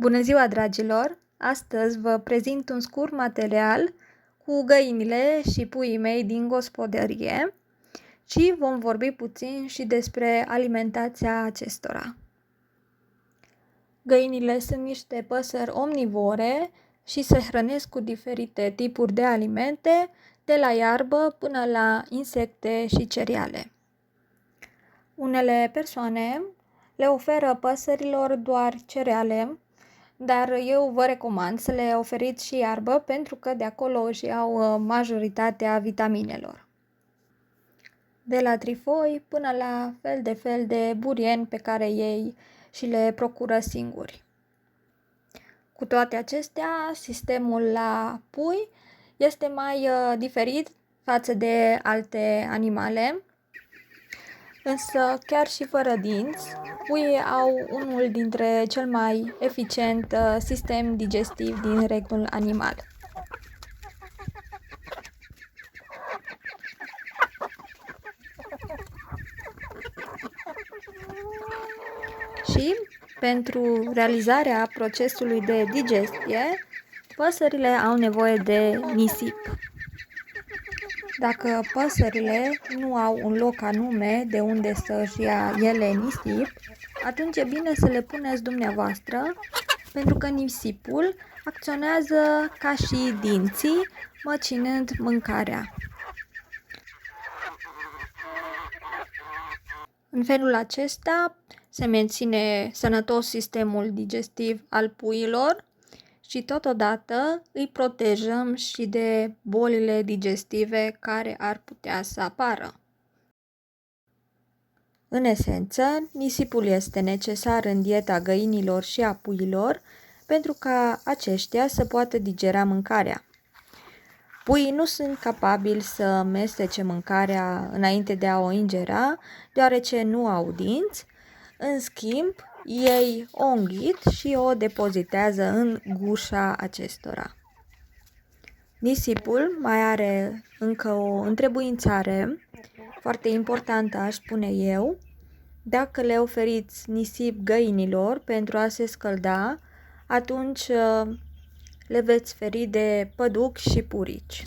Bună ziua, dragilor! Astăzi vă prezint un scurt material cu găinile și puii mei din gospodărie și vom vorbi puțin și despre alimentația acestora. Găinile sunt niște păsări omnivore și se hrănesc cu diferite tipuri de alimente, de la iarbă până la insecte și cereale. Unele persoane le oferă păsărilor doar cereale, dar eu vă recomand să le oferiți și iarbă pentru că de acolo își iau majoritatea vitaminelor. De la trifoi până la fel de burieni pe care ei și le procură singuri. Cu toate acestea, sistemul la pui este mai diferit față de alte animale, însă chiar și fără dinți, puii au unul dintre cel mai eficient sistem digestiv din regnul animal. Și pentru realizarea procesului de digestie, păsările au nevoie de nisip. Dacă păsările nu au un loc anume de unde să-și ia ele nisip, atunci e bine să le puneți dumneavoastră, pentru că nisipul acționează ca și dinții, măcinând mâncarea. În felul acesta se menține sănătos sistemul digestiv al puiilor și totodată îi protejăm și de bolile digestive care ar putea să apară. În esență, nisipul este necesar în dieta găinilor și a puiilor pentru ca aceștia să poată digera mâncarea. Puii nu sunt capabili să mestece mâncarea înainte de a o ingera, deoarece nu au dinți. În schimb, ei o înghit și o depozitează în gușa acestora. Nisipul mai are încă o întrebuințare foarte importantă, aș spune eu. Dacă le oferiți nisip găinilor pentru a se scălda, atunci le veți feri de păduc și purici.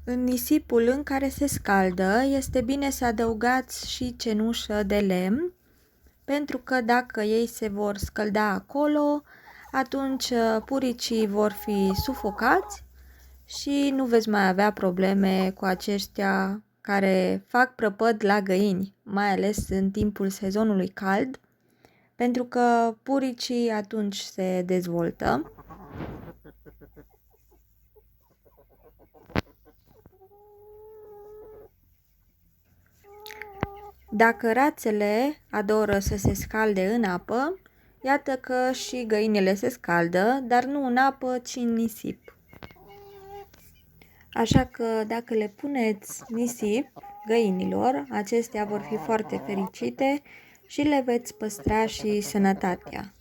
În nisipul în care se scaldă, este bine să adăugați și cenușă de lemn, pentru că dacă ei se vor scălda acolo, atunci puricii vor fi sufocați și nu veți mai avea probleme cu aceștia care fac prăpăd la găini, mai ales în timpul sezonului cald, pentru că puricii atunci se dezvoltă. Dacă rațele adoră să se scalde în apă, iată că și găinile se scaldă, dar nu în apă, ci în nisip. Așa că dacă le puneți nisip găinilor, acestea vor fi foarte fericite și le veți păstra și sănătatea.